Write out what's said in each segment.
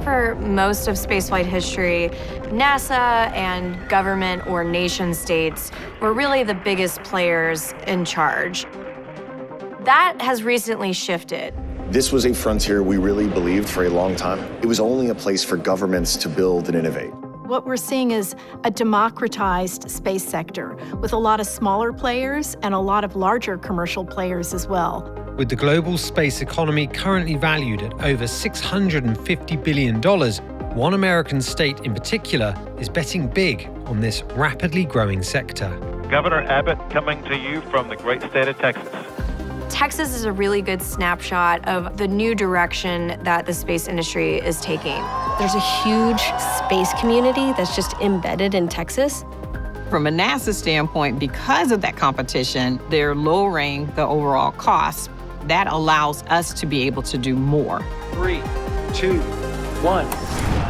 For most of spaceflight history, NASA and government or nation states were really the biggest players in charge. That has recently shifted. This was a frontier we really believed for a long time. It was only a place for governments to build and innovate. What we're seeing is a democratized space sector with a lot of smaller players and a lot of larger commercial players as well. With the global space economy currently valued at over $650 billion, one American state in particular is betting big on this rapidly growing sector. Governor Abbott coming to you from the great state of Texas. Texas is a really good snapshot of the new direction that the space industry is taking. There's a huge space community that's just embedded in Texas. From a NASA standpoint, because of that competition, they're lowering the overall cost. That allows us to be able to do more. 3, 2, 1,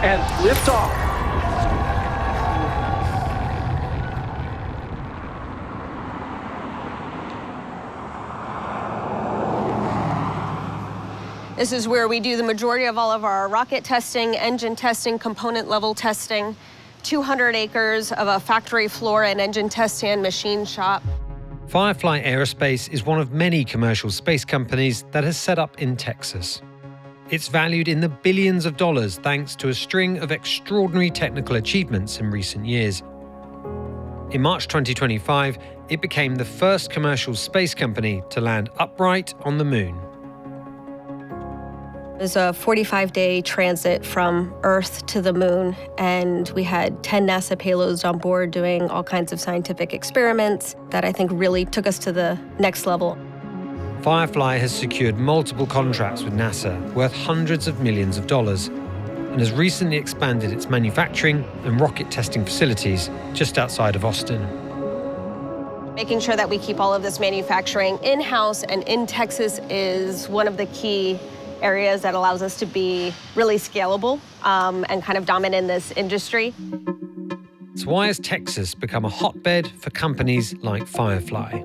and liftoff. This is where we do the majority of all of our rocket testing, engine testing, component level testing, 200 acres of a factory floor and engine test and machine shop. Firefly Aerospace is one of many commercial space companies that has set up in Texas. It's valued in the billions of dollars thanks to a string of extraordinary technical achievements in recent years. In March 2025, it became the first commercial space company to land upright on the moon. It was a 45-day transit from Earth to the moon, and we had 10 NASA payloads on board doing all kinds of scientific experiments that I think really took us to the next level. Firefly has secured multiple contracts with NASA worth hundreds of millions of dollars and has recently expanded its manufacturing and rocket testing facilities just outside of Austin. Making sure that we keep all of this manufacturing in-house and in Texas is one of the key areas that allows us to be really scalable and kind of dominant in this industry. So why has Texas become a hotbed for companies like Firefly?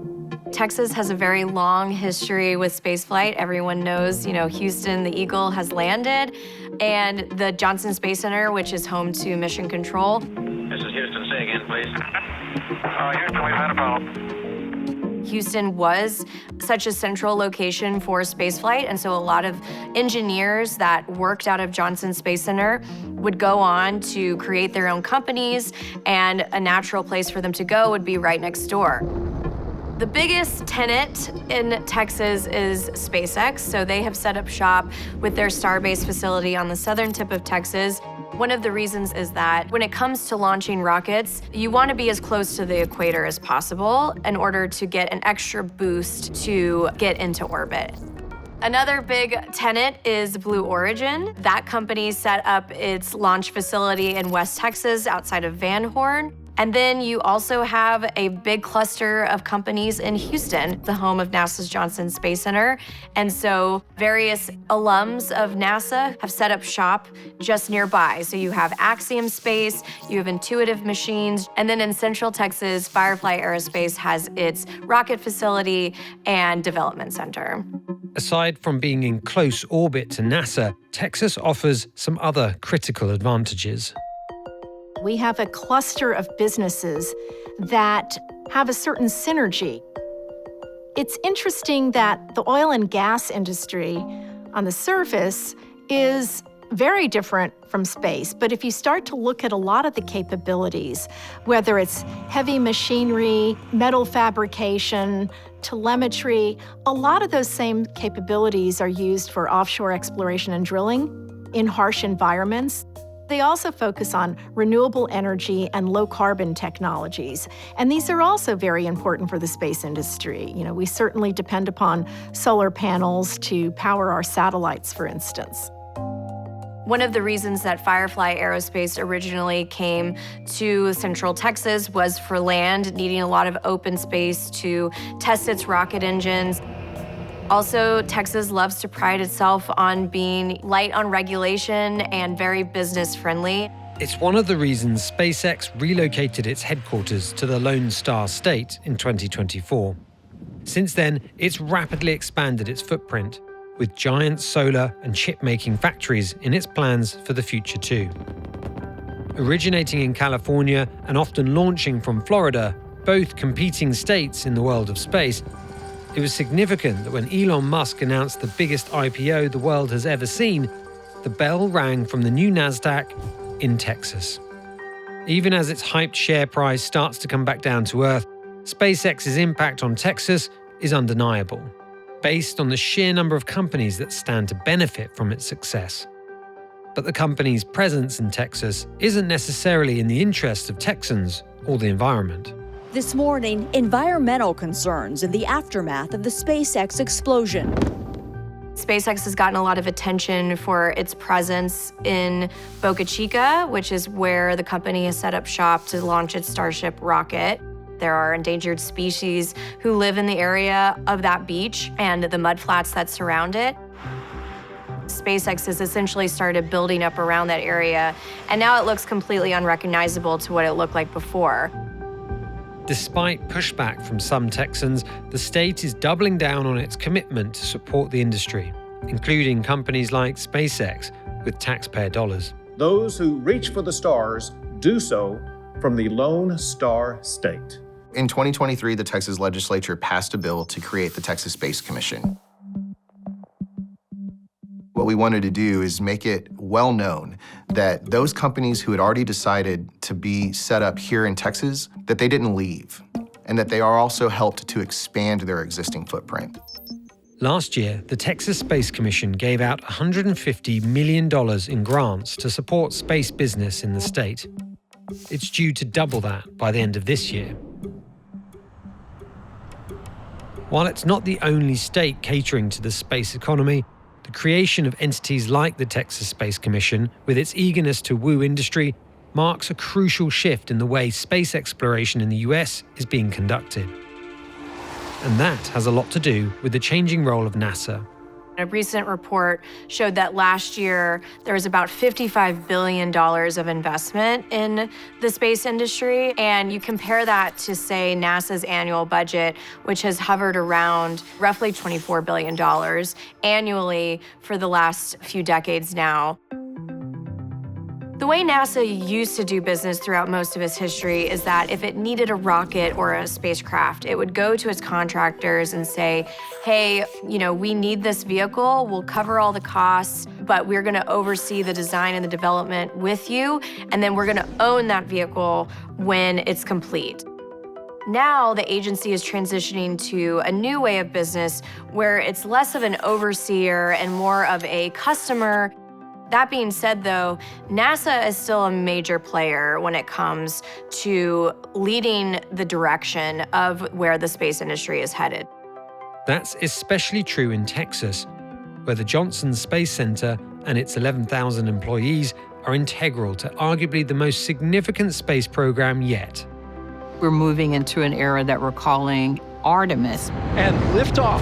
Texas has a very long history with spaceflight. Everyone knows, Houston, the Eagle has landed, and the Johnson Space Center, which is home to Mission Control. This is Houston. Say again, please. Houston, we've had a problem. Houston was such a central location for spaceflight, and so a lot of engineers that worked out of Johnson Space Center would go on to create their own companies, and a natural place for them to go would be right next door. The biggest tenant in Texas is SpaceX, so they have set up shop with their Starbase facility on the southern tip of Texas. One of the reasons is that when it comes to launching rockets, you want to be as close to the equator as possible in order to get an extra boost to get into orbit. Another big tenant is Blue Origin. That company set up its launch facility in West Texas outside of Van Horn. And then you also have a big cluster of companies in Houston, the home of NASA's Johnson Space Center. And so various alums of NASA have set up shop just nearby. So you have Axiom Space, you have Intuitive Machines, and then in Central Texas, Firefly Aerospace has its rocket facility and development center. Aside from being in close orbit to NASA, Texas offers some other critical advantages. We have a cluster of businesses that have a certain synergy. It's interesting that the oil and gas industry on the surface is very different from space, but if you start to look at a lot of the capabilities, whether it's heavy machinery, metal fabrication, telemetry, a lot of those same capabilities are used for offshore exploration and drilling in harsh environments. They also focus on renewable energy and low-carbon technologies. And these are also very important for the space industry. We certainly depend upon solar panels to power our satellites, for instance. One of the reasons that Firefly Aerospace originally came to Central Texas was for land, needing a lot of open space to test its rocket engines. Also, Texas loves to pride itself on being light on regulation and very business-friendly. It's one of the reasons SpaceX relocated its headquarters to the Lone Star State in 2024. Since then, it's rapidly expanded its footprint, with giant solar and chip-making factories in its plans for the future too. Originating in California and often launching from Florida, both competing states in the world of space, it was significant that when Elon Musk announced the biggest IPO the world has ever seen, the bell rang from the new NASDAQ in Texas. Even as its hyped share price starts to come back down to earth, SpaceX's impact on Texas is undeniable, based on the sheer number of companies that stand to benefit from its success. But the company's presence in Texas isn't necessarily in the interests of Texans or the environment. This morning, environmental concerns in the aftermath of the SpaceX explosion. SpaceX has gotten a lot of attention for its presence in Boca Chica, which is where the company has set up shop to launch its Starship rocket. There are endangered species who live in the area of that beach and the mudflats that surround it. SpaceX has essentially started building up around that area, and now it looks completely unrecognizable to what it looked like before. Despite pushback from some Texans, the state is doubling down on its commitment to support the industry, including companies like SpaceX with taxpayer dollars. Those who reach for the stars do so from the Lone Star State. In 2023, the Texas legislature passed a bill to create the Texas Space Commission. What we wanted to do is make it well known that those companies who had already decided to be set up here in Texas, that they didn't leave, and that they are also helped to expand their existing footprint. Last year, the Texas Space Commission gave out $150 million in grants to support space business in the state. It's due to double that by the end of this year. While it's not the only state catering to the space economy, the creation of entities like the Texas Space Commission, with its eagerness to woo industry, marks a crucial shift in the way space exploration in the US is being conducted. And that has a lot to do with the changing role of NASA. A recent report showed that last year there was about $55 billion of investment in the space industry. And you compare that to, say, NASA's annual budget, which has hovered around roughly $24 billion annually for the last few decades now. The way NASA used to do business throughout most of its history is that if it needed a rocket or a spacecraft, it would go to its contractors and say, hey, we need this vehicle, we'll cover all the costs, but we're gonna oversee the design and the development with you, and then we're gonna own that vehicle when it's complete. Now, the agency is transitioning to a new way of business where it's less of an overseer and more of a customer. That being said, though, NASA is still a major player when it comes to leading the direction of where the space industry is headed. That's especially true in Texas, where the Johnson Space Center and its 11,000 employees are integral to arguably the most significant space program yet. We're moving into an era that we're calling Artemis. And liftoff.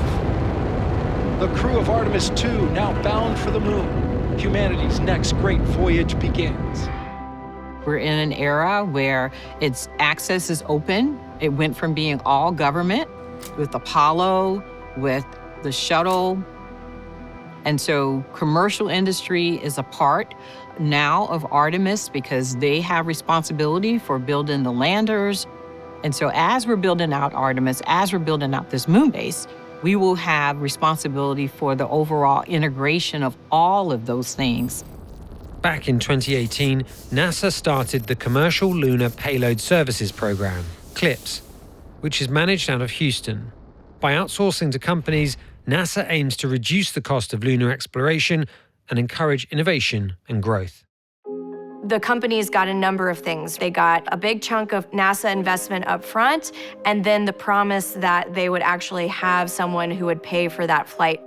The crew of Artemis 2 now bound for the moon. Humanity's next great voyage begins. We're in an era where its access is open. It went from being all government with Apollo, with the shuttle. And so commercial industry is a part now of Artemis because they have responsibility for building the landers. And so as we're building out Artemis, as we're building out this moon base, we will have responsibility for the overall integration of all of those things. Back in 2018, NASA started the Commercial Lunar Payload Services Program, CLPS, which is managed out of Houston. By outsourcing to companies, NASA aims to reduce the cost of lunar exploration and encourage innovation and growth. The companies got a number of things. They got a big chunk of NASA investment up front, and then the promise that they would actually have someone who would pay for that flight.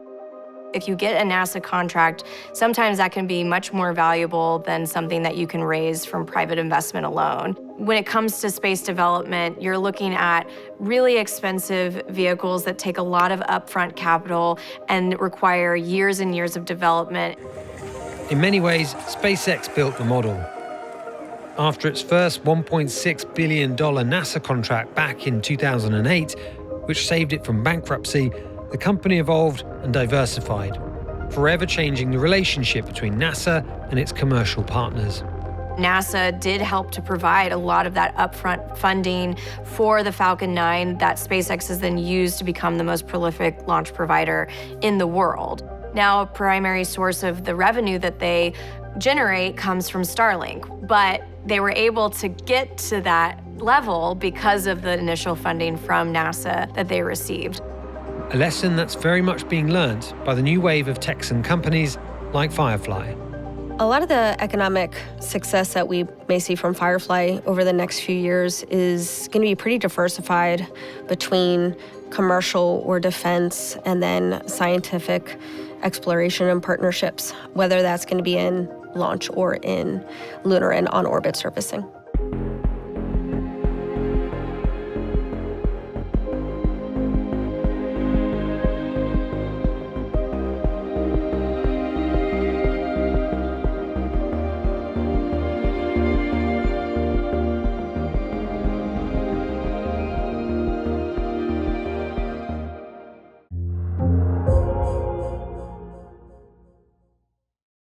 If you get a NASA contract, sometimes that can be much more valuable than something that you can raise from private investment alone. When it comes to space development, you're looking at really expensive vehicles that take a lot of upfront capital and require years and years of development. In many ways, SpaceX built the model. After its first $1.6 billion NASA contract back in 2008, which saved it from bankruptcy, the company evolved and diversified, forever changing the relationship between NASA and its commercial partners. NASA did help to provide a lot of that upfront funding for the Falcon 9 that SpaceX has then used to become the most prolific launch provider in the world. Now, a primary source of the revenue that they generate comes from Starlink, but they were able to get to that level because of the initial funding from NASA that they received. A lesson that's very much being learned by the new wave of Texan companies like Firefly. A lot of the economic success that we may see from Firefly over the next few years is going to be pretty diversified between commercial or defense and then scientific exploration and partnerships, whether that's going to be in launch or in lunar and on-orbit servicing.